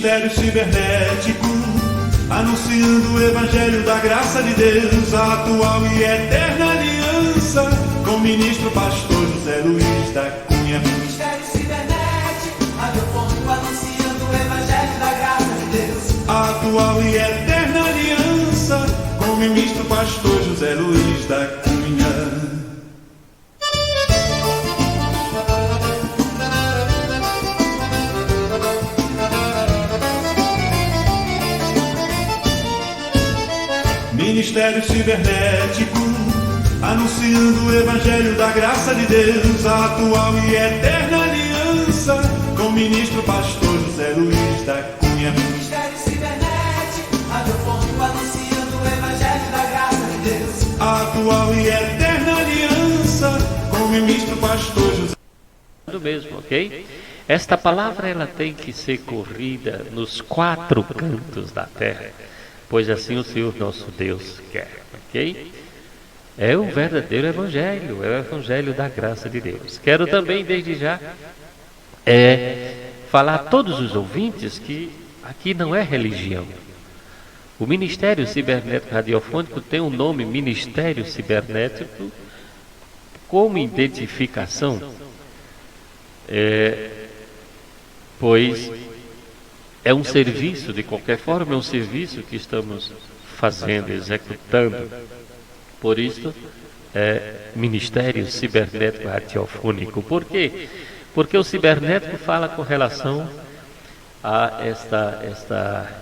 Ministério cibernético, anunciando o Evangelho da graça de Deus, a atual e eterna aliança, com o ministro pastor José Luiz da Cunha. Ministério cibernético, radiofônico, anunciando o Evangelho da graça de Deus, A atual e eterna aliança, com o ministro pastor José Luiz da Cunha. Ministério cibernético, anunciando o Evangelho da graça de Deus, a atual e eterna aliança, com o ministro pastor José Luiz da Cunha. Ministério cibernético, radiofônico, anunciando o Evangelho da graça de Deus, A atual e eterna aliança, com o ministro pastor José. Do mesmo, ok? Esta palavra ela tem que ser corrida nos 4 cantos da terra, pois assim o Senhor nosso Deus quer, ok? É o verdadeiro Evangelho, é o Evangelho da graça de Deus. Quero também, desde já, falar a todos os ouvintes que aqui não é religião. O Ministério Cibernético Radiofônico tem o nome Ministério Cibernético como identificação, pois é um serviço, de qualquer forma, é um serviço que estamos fazendo, executando. Por isso, Ministério Cibernético Radiofônico. Por quê? Porque o cibernético fala com relação a esta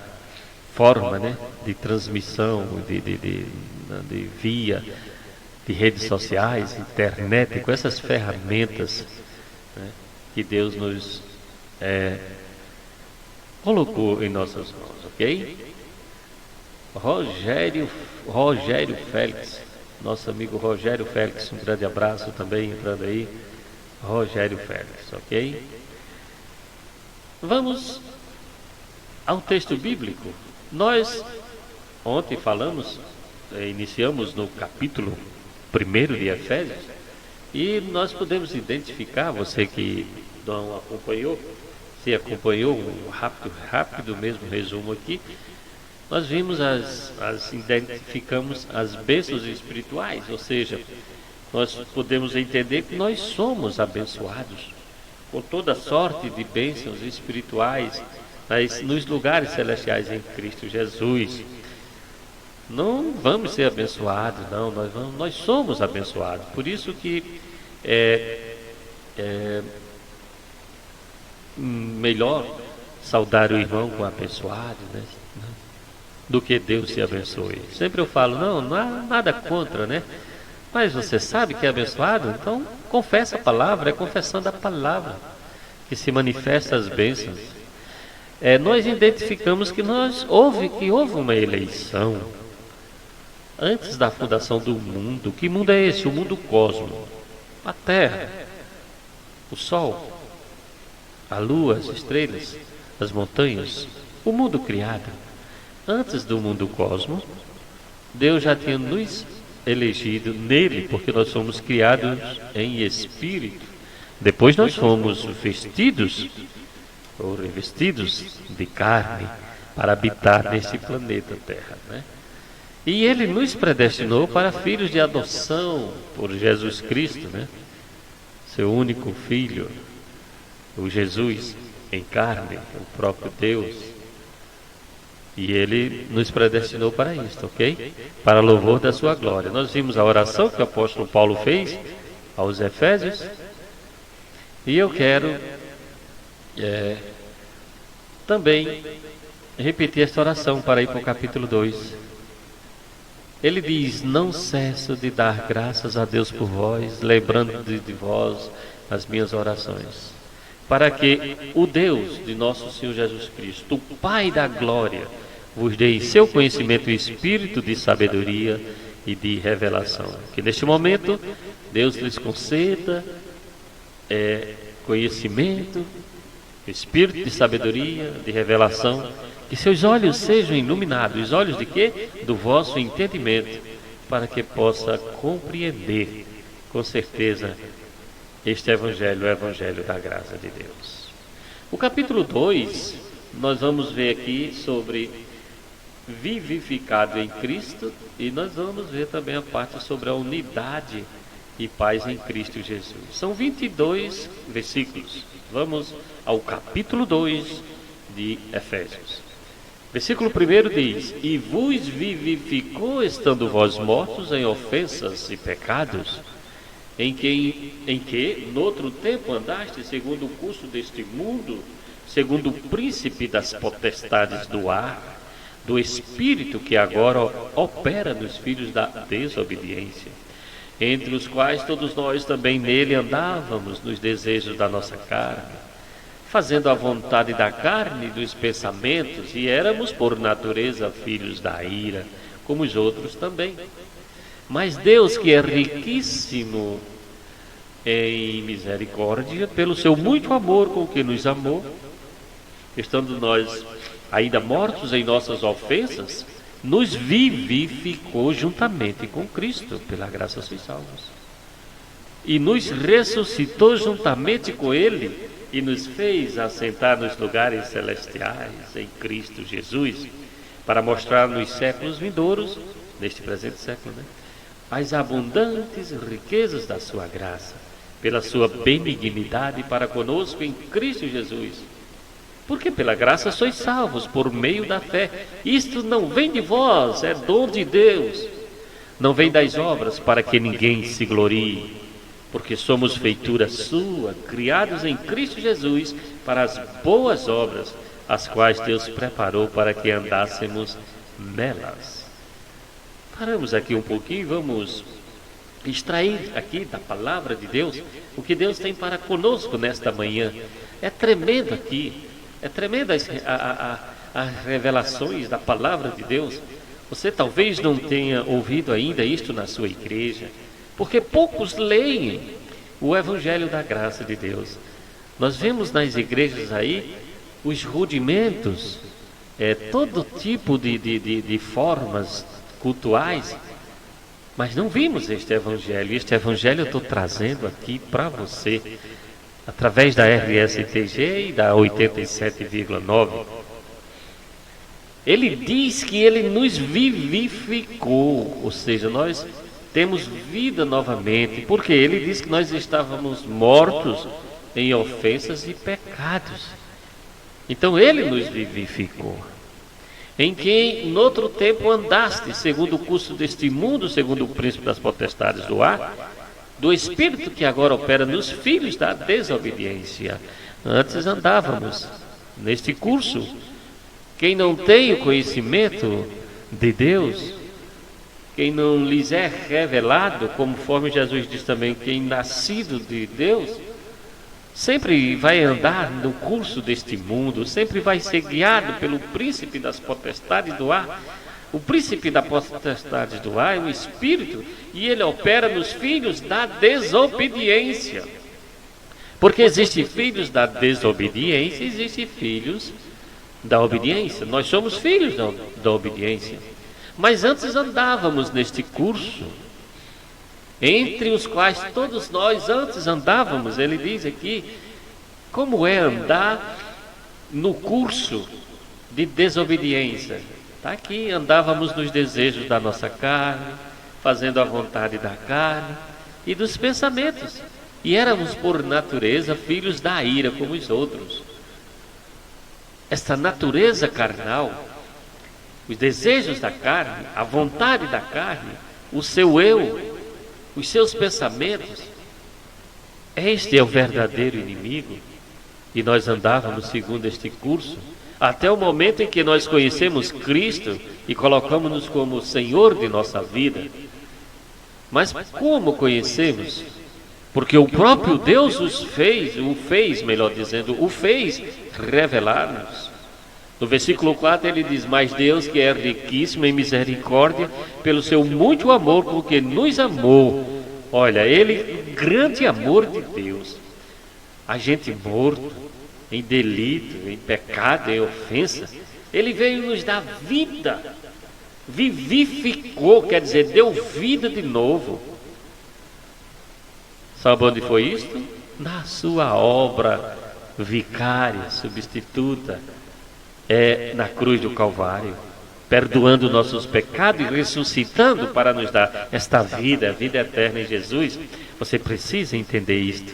forma, né, de transmissão, de via, de redes sociais, internet, com essas ferramentas, né, que Deus nos colocou em nossas mãos, ok? Rogério Félix, nosso amigo Rogério Félix, um grande abraço também entrando aí, Rogério Félix, ok? Vamos ao texto bíblico. Nós ontem iniciamos no capítulo 1 de Efésios, e nós podemos identificar, você que não acompanhou, se acompanhou um rápido mesmo resumo aqui, nós vimos identificamos as bênçãos espirituais, ou seja, nós podemos entender que nós somos abençoados com toda sorte de bênçãos espirituais nos lugares celestiais em Cristo Jesus. Não vamos ser abençoados, não, nós somos abençoados. Por isso que melhor saudar o irmão com abençoado, né, do que Deus se abençoe. Sempre eu falo, não há nada contra, né? Mas você sabe que é abençoado? Então confessa a palavra, é confessando a palavra que se manifesta as bênçãos. Nós identificamos que houve uma eleição antes da fundação do mundo. Que mundo é esse? O mundo cósmico. A terra, o sol, a lua, as estrelas, as montanhas, o mundo criado. Antes do mundo cósmico, Deus já tinha nos elegido nele, porque nós somos criados em espírito. Depois nós fomos vestidos ou revestidos de carne para habitar nesse planeta Terra, né? E ele nos predestinou para filhos de adoção por Jesus Cristo, né? Seu único filho, o Jesus em carne, o próprio Deus. E ele nos predestinou para isso, ok? Para louvor da sua glória. Nós vimos a oração que o apóstolo Paulo fez aos Efésios. E eu quero também repetir esta oração para ir para o capítulo 2. Ele diz: não cesso de dar graças a Deus por vós, lembrando de vós as minhas orações, para que o Deus de nosso Senhor Jesus Cristo, o Pai da glória, vos dê em seu conhecimento o espírito de sabedoria e de revelação. Que neste momento Deus lhes conceda conhecimento, espírito de sabedoria, de revelação, que seus olhos sejam iluminados. Os olhos de quê? Do vosso entendimento, para que possa compreender com certeza este Evangelho, o Evangelho da graça de Deus. O capítulo 2 nós vamos ver aqui sobre vivificado em Cristo, e nós vamos ver também a parte sobre a unidade e paz em Cristo Jesus. São 22 versículos. Vamos ao capítulo 2 de Efésios. Versículo 1 diz: E vos vivificou, estando vós mortos em ofensas e pecados, em que noutro tempo andaste segundo o curso deste mundo, segundo o príncipe das potestades do ar, do espírito que agora opera nos filhos da desobediência, entre os quais todos nós também nele andávamos nos desejos da nossa carne, fazendo a vontade da carne e dos pensamentos, e éramos por natureza filhos da ira, como os outros também. Mas Deus, que é riquíssimo em misericórdia, pelo seu muito amor com que nos amou, estando nós ainda mortos em nossas ofensas, nos vivificou juntamente com Cristo, pela graça sois salvos, e nos ressuscitou juntamente com Ele, e nos fez assentar nos lugares celestiais em Cristo Jesus, para mostrar nos séculos vindouros, neste presente século, as abundantes riquezas da sua graça, pela sua benignidade para conosco em Cristo Jesus. Porque pela graça sois salvos por meio da fé. Isto não vem de vós, é dom de Deus. Não vem das obras, para que ninguém se glorie. Porque somos feitura sua, criados em Cristo Jesus, para as boas obras, as quais Deus preparou para que andássemos nelas. Paramos aqui um pouquinho e vamos extrair aqui da palavra de Deus o que Deus tem para conosco nesta manhã. É tremendo aqui, é tremenda as revelações da palavra de Deus. Você talvez não tenha ouvido ainda isto na sua igreja, porque poucos leem o Evangelho da graça de Deus. Nós vemos nas igrejas aí os rudimentos, todo tipo de formas cultuais, mas não vimos este Evangelho. Este Evangelho eu estou trazendo aqui para você, através da RSTG e da 87,9. Ele diz que Ele nos vivificou, ou seja, nós temos vida novamente, porque Ele diz que nós estávamos mortos em ofensas e pecados. Então Ele nos vivificou. Em quem noutro tempo andaste, segundo o curso deste mundo, segundo o príncipe das potestades do ar, do espírito que agora opera nos filhos da desobediência. Antes andávamos neste curso. Quem não tem o conhecimento de Deus, quem não lhes é revelado, conforme Jesus diz também, quem nascido de Deus, sempre vai andar no curso deste mundo, sempre vai ser guiado pelo príncipe das potestades do ar. O príncipe da potestade do ar é o Espírito, e ele opera nos filhos da desobediência. Porque existem filhos da desobediência, existem filhos da obediência. Nós somos filhos da obediência. Mas antes andávamos neste curso, entre os quais todos nós antes andávamos. Ele diz aqui, como é andar no curso de desobediência. Está aqui, andávamos nos desejos da nossa carne, fazendo a vontade da carne e dos pensamentos. E éramos por natureza filhos da ira como os outros. Esta natureza carnal, os desejos da carne, a vontade da carne, o seu eu, os seus pensamentos, este é o verdadeiro inimigo. E nós andávamos segundo este curso, até o momento em que nós conhecemos Cristo e colocamos-nos como Senhor de nossa vida. Mas como conhecemos? Porque o próprio Deus o fez revelar-nos. No versículo 4 ele diz, mas Deus, que é riquíssimo em misericórdia, pelo seu muito amor com que nos amou. Olha, ele, grande amor de Deus, a gente morto, em delito, em pecado, em ofensa, ele veio nos dar vida, vivificou, quer dizer, deu vida de novo. Sabe onde foi isto? Na sua obra vicária, substituta, na cruz do Calvário, perdoando nossos pecados e ressuscitando para nos dar esta vida, a vida eterna em Jesus. Você precisa entender isto.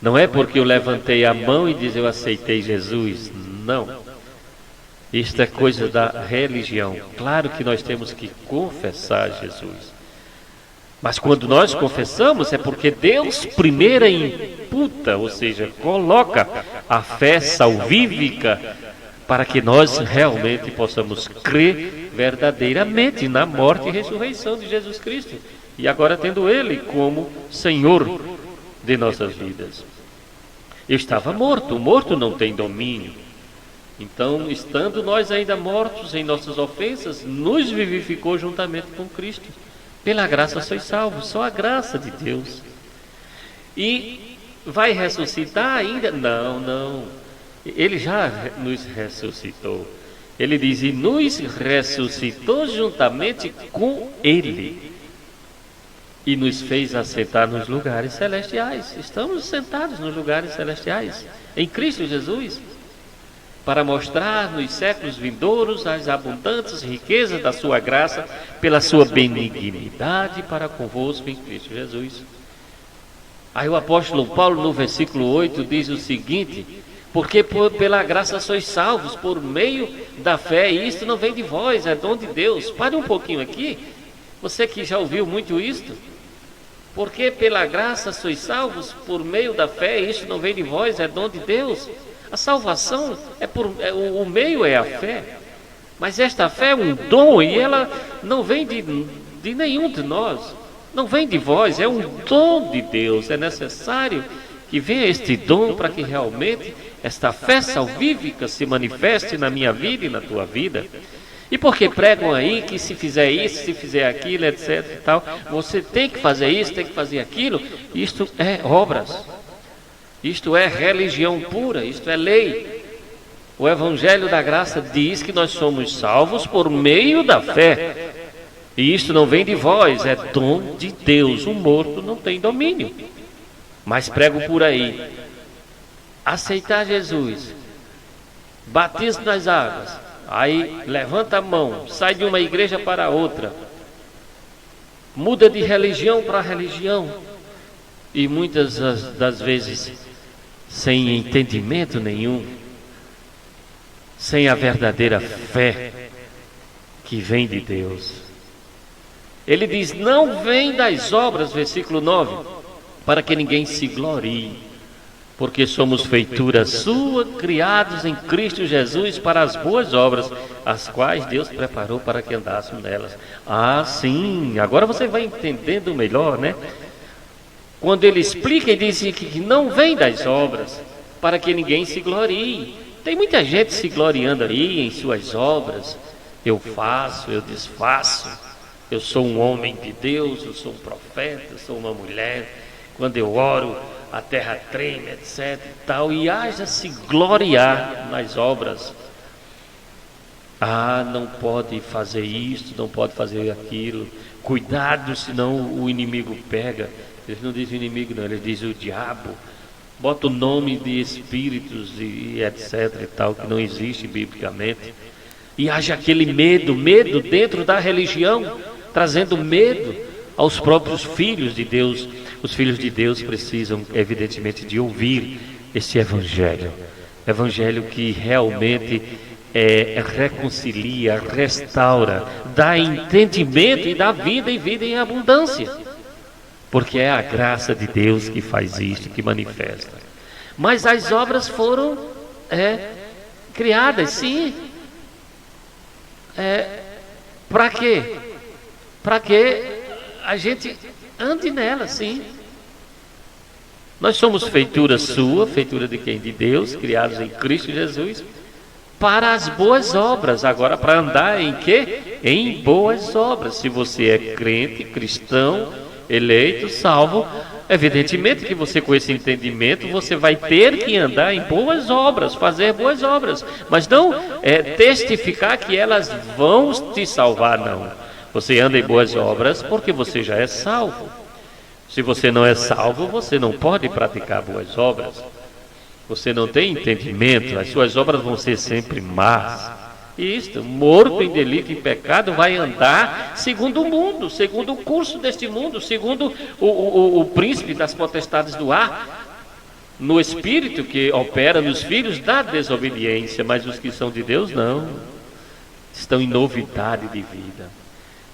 Não é porque eu levantei a mão e disse eu aceitei Jesus. Não. Isto é coisa da religião. Claro que nós temos que confessar Jesus. Mas quando nós confessamos é porque Deus primeiro imputa, ou seja, coloca a fé salvífica para que nós realmente possamos crer verdadeiramente na morte e ressurreição de Jesus Cristo. E agora tendo Ele como Senhor de nossas vidas. Eu estava morto, o morto não tem domínio. Então, estando nós ainda mortos em nossas ofensas, nos vivificou juntamente com Cristo. Pela graça sois salvos, só a graça de Deus. E vai ressuscitar ainda? Não. Ele já nos ressuscitou. Ele diz, e nos ressuscitou juntamente com Ele. E nos fez assentar nos lugares celestiais. Estamos sentados nos lugares celestiais, em Cristo Jesus, para mostrar nos séculos vindouros as abundantes riquezas da sua graça, pela sua benignidade para convosco em Cristo Jesus. Aí o apóstolo Paulo, no versículo 8, diz o seguinte: porque pela graça sois salvos, por meio da fé, e isto não vem de vós, é dom de Deus. Pare um pouquinho aqui, você que já ouviu muito isto. Porque pela graça sois salvos, por meio da fé, e isto não vem de vós, é dom de Deus. A salvação o meio é a fé, mas esta fé é um dom e ela não vem de nenhum de nós, não vem de vós, é um dom de Deus. É necessário que venha este dom para que realmente esta fé salvífica se manifeste na minha vida e na tua vida. E porque pregam aí que se fizer isso, se fizer aquilo, etc e tal, você tem que fazer isso, tem que fazer aquilo. Isto é obras. Isto é religião pura, isto é lei. O Evangelho da Graça diz que nós somos salvos por meio da fé. E isto não vem de vós, é dom de Deus. O morto não tem domínio. Mas prego por aí. Aceitar Jesus, batismo nas águas, aí levanta a mão, sai de uma igreja para outra, muda de religião para religião. E muitas das vezes sem entendimento nenhum, sem a verdadeira fé que vem de Deus. Ele diz, não vem das obras, versículo 9, para que ninguém se glorie, porque somos feitura sua, criados em Cristo Jesus para as boas obras, as quais Deus preparou para que andássemos nelas. Ah, sim, agora você vai entendendo melhor, né? Quando ele explica e diz que não vem das obras, para que ninguém se glorie. Tem muita gente se gloriando aí em suas obras. Eu faço, eu desfaço, eu sou um homem de Deus, eu sou um profeta, eu sou uma mulher. Quando eu oro, a terra treme, etc e tal. E haja se gloriar nas obras. Ah, não pode fazer isto, não pode fazer aquilo. Cuidado, senão o inimigo pega. Ele não diz o inimigo não, ele diz o diabo. Bota o nome de espíritos e etc e tal, que não existe biblicamente. E haja aquele medo dentro da religião, trazendo medo aos próprios filhos de Deus. Os filhos de Deus precisam, evidentemente, de ouvir esse evangelho. Evangelho que realmente reconcilia, restaura, dá entendimento e dá vida e vida em abundância. Porque é a graça de Deus que faz isto, que manifesta. Mas as obras foram criadas, sim. Para quê? Para que a gente ande nela, sim. Nós somos feitura sua, feitura de quem? De Deus, criados em Cristo Jesus, para as boas obras. Agora, para andar em quê? Em boas obras. Se você é crente, cristão, eleito, salvo, evidentemente que você, com esse entendimento, você vai ter que andar em boas obras, fazer boas obras, mas não testificar que elas vão te salvar, não. Você anda em boas obras porque você já é salvo. Se você não é salvo, você não pode praticar boas obras. Você não tem entendimento, as suas obras vão ser sempre más. Isto, morto em delito e pecado, vai andar segundo o mundo, segundo o curso deste mundo, segundo o príncipe das potestades do ar, no espírito que opera nos filhos da desobediência, mas os que são de Deus não, estão em novidade de vida.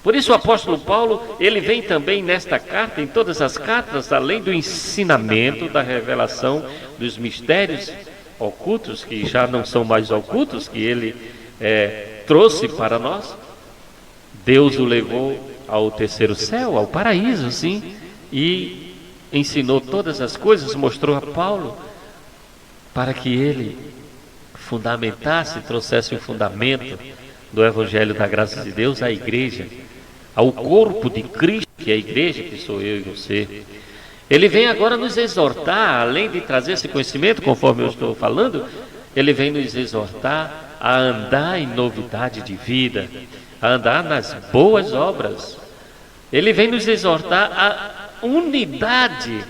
Por isso o apóstolo Paulo, ele vem também nesta carta, em todas as cartas, além do ensinamento, da revelação dos mistérios ocultos, que já não são mais ocultos, que ele trouxe para nós. Deus o levou ao terceiro céu, ao paraíso, sim, e ensinou todas as coisas, mostrou a Paulo, para que ele fundamentasse, trouxesse o fundamento do Evangelho da graça de Deus à igreja, ao corpo de Cristo, que é a igreja, que sou eu e você. Ele vem agora nos exortar, além de trazer esse conhecimento, conforme eu estou falando, ele vem nos exortar a andar em novidade de vida, a andar nas boas obras. Ele vem nos exortar a unidade,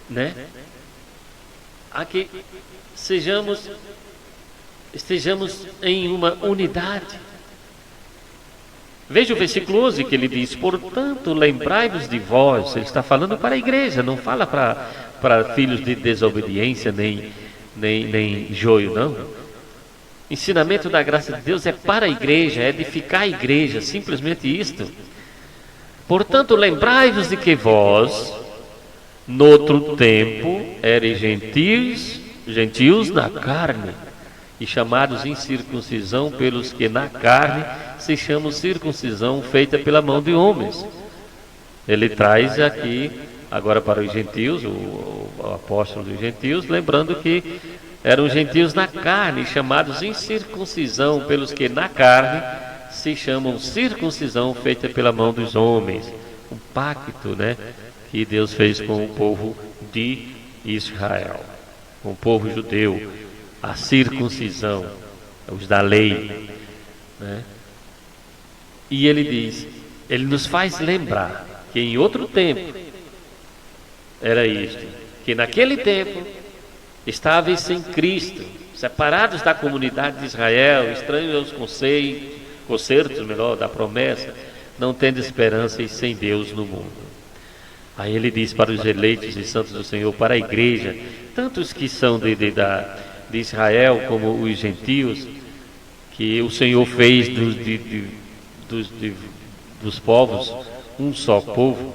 né? A que estejamos em uma unidade. Veja o versículo 11 que ele diz: portanto, lembrai-vos de vós. Ele está falando para a igreja, não fala para filhos de desobediência, nem joio, não. Ensinamento da graça de Deus é para a igreja, é edificar a igreja, simplesmente isto. Portanto, lembrai-vos de que vós, noutro tempo, eres gentios na carne, e chamados incircuncisão pelos que na carne se chamam circuncisão feita pela mão de homens. Ele traz aqui, agora para os gentios, o apóstolo dos gentios, lembrando que eram gentios na carne, chamados incircuncisão pelos que na carne se chamam circuncisão feita pela mão dos homens. Um pacto, né, que Deus fez com o povo de Israel, com o povo judeu, a circuncisão, os da lei, né? E ele diz, ele nos faz lembrar que em outro tempo era isto, que naquele tempo estáveis sem Cristo, separados da comunidade de Israel, estranhos aos concertos da promessa, não tendo esperança e sem Deus no mundo. Aí ele diz para os eleitos e santos do Senhor, para a igreja, tanto os que são de Israel como os gentios, que o Senhor fez dos povos um só povo,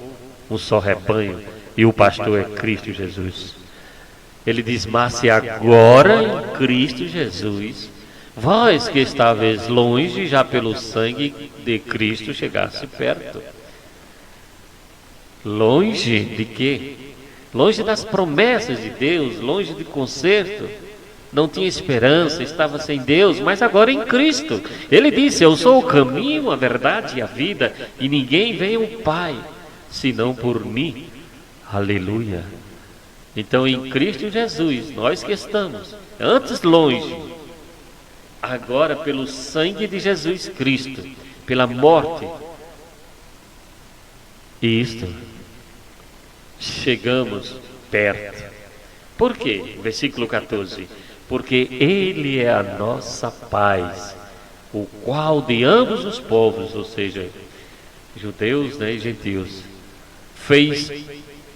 um só rebanho, e o pastor é Cristo Jesus. Ele diz, mas se agora em Cristo Jesus, vós que estáveis longe, já pelo sangue de Cristo chegasse perto. Longe de quê? Longe das promessas de Deus, longe de conserto. Não tinha esperança, estava sem Deus, mas agora em Cristo. Ele disse, eu sou o caminho, a verdade e a vida, e ninguém vem ao Pai, senão por mim. Aleluia. Então em Cristo Jesus, nós que estamos antes longe, agora pelo sangue de Jesus Cristo, pela morte, e isto, chegamos perto. Por quê? Versículo 14. Porque Ele é a nossa paz, o qual de ambos os povos, ou seja, judeus, né, e gentios, fez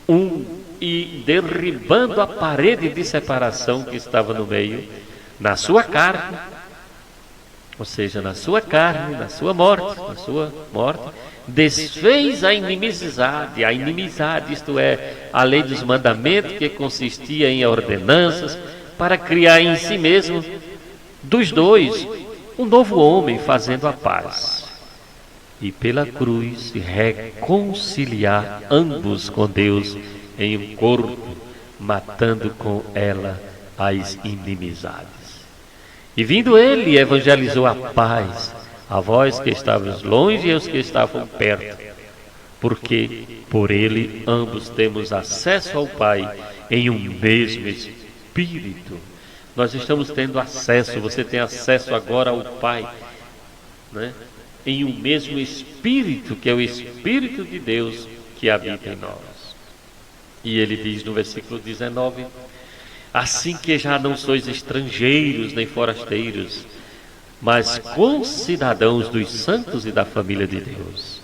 um, e derribando a parede de separação que estava no meio, na sua carne, ou seja, na sua carne, na sua morte, desfez a inimizade, isto é, a lei dos mandamentos, que consistia em ordenanças, para criar em si mesmo, dos dois, um novo homem, fazendo a paz, e pela cruz reconciliar ambos com Deus em um corpo, matando com ela as inimizades. E vindo ele, evangelizou a paz a vós que estavais longe e aos que estavam perto, porque por ele ambos temos acesso ao Pai em um mesmo Espírito. Nós estamos tendo acesso, você tem acesso agora ao Pai, né? Em um mesmo Espírito, que é o Espírito de Deus que habita em nós. E ele diz no versículo 19, assim que já não sois estrangeiros nem forasteiros, mas concidadãos dos santos e da família de Deus,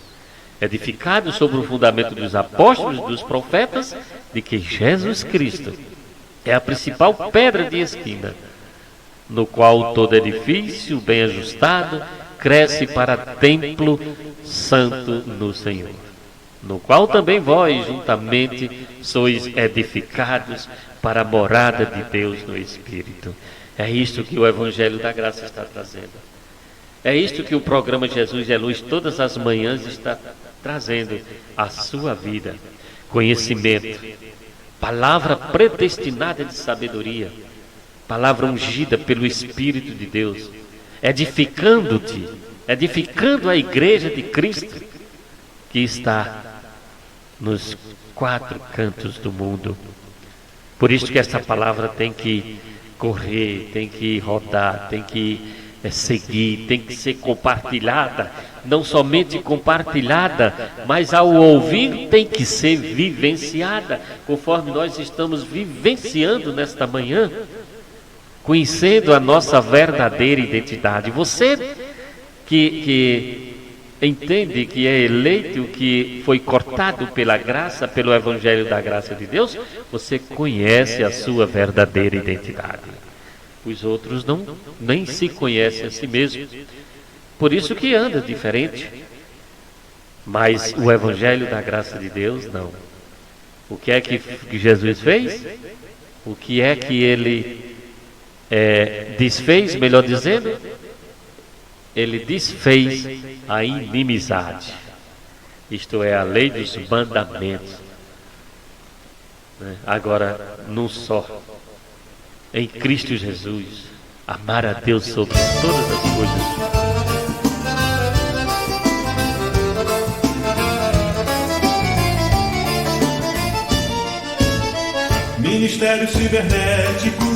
edificados sobre o fundamento dos apóstolos e dos profetas, de que Jesus Cristo é a principal pedra de esquina, no qual todo edifício bem ajustado cresce para templo santo no Senhor, no qual também vós juntamente sois edificados para a morada de Deus no Espírito. É isto que o Evangelho da Graça está trazendo. É isto que o programa Jesus é Luz todas as manhãs está trazendo à sua vida. Conhecimento, palavra predestinada de sabedoria, palavra ungida pelo Espírito de Deus, edificando-te, edificando a igreja de Cristo que está nos 4 cantos do mundo. Por isso que essa palavra tem que correr, tem que rodar, tem que seguir, tem que ser compartilhada. Não somente compartilhada, mas ao ouvir tem que ser vivenciada, conforme nós estamos vivenciando nesta manhã, conhecendo a nossa verdadeira identidade. Você que entende que é eleito, que foi cortado pela graça, pelo Evangelho da Graça de Deus, você conhece a sua verdadeira identidade. Os outros nem se conhecem a si mesmos, por isso que anda diferente. Mas o Evangelho da Graça de Deus, não. O que é que Jesus fez? O que é que ele desfez, melhor dizendo? Ele desfez a inimizade, isto é, a lei dos mandamentos. Agora, num só, em Cristo Jesus, amar a Deus sobre todas as coisas. Ministério cibernético,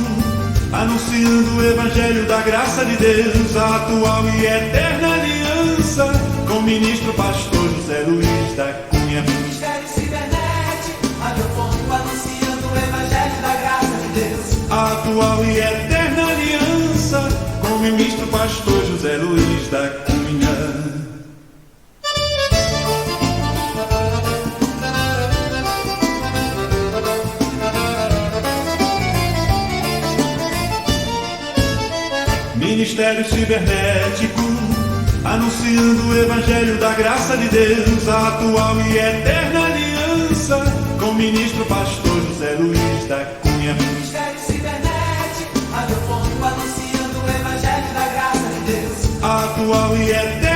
anunciando o Evangelho da Graça de Deus, a atual e eterna aliança, com o ministro pastor José Luiz da Cunha. Ministério cibernético, radiofônico, anunciando o Evangelho da Graça de Deus. A atual e eterna aliança, com o ministro pastor José Luiz da Cunha. Ministério cibernético, anunciando o Evangelho da Graça de Deus, a atual e eterna aliança, com o ministro pastor José Luiz da Cunha. Ministério cibernético, radiofônico, anunciando o Evangelho da Graça de Deus. A atual e eterna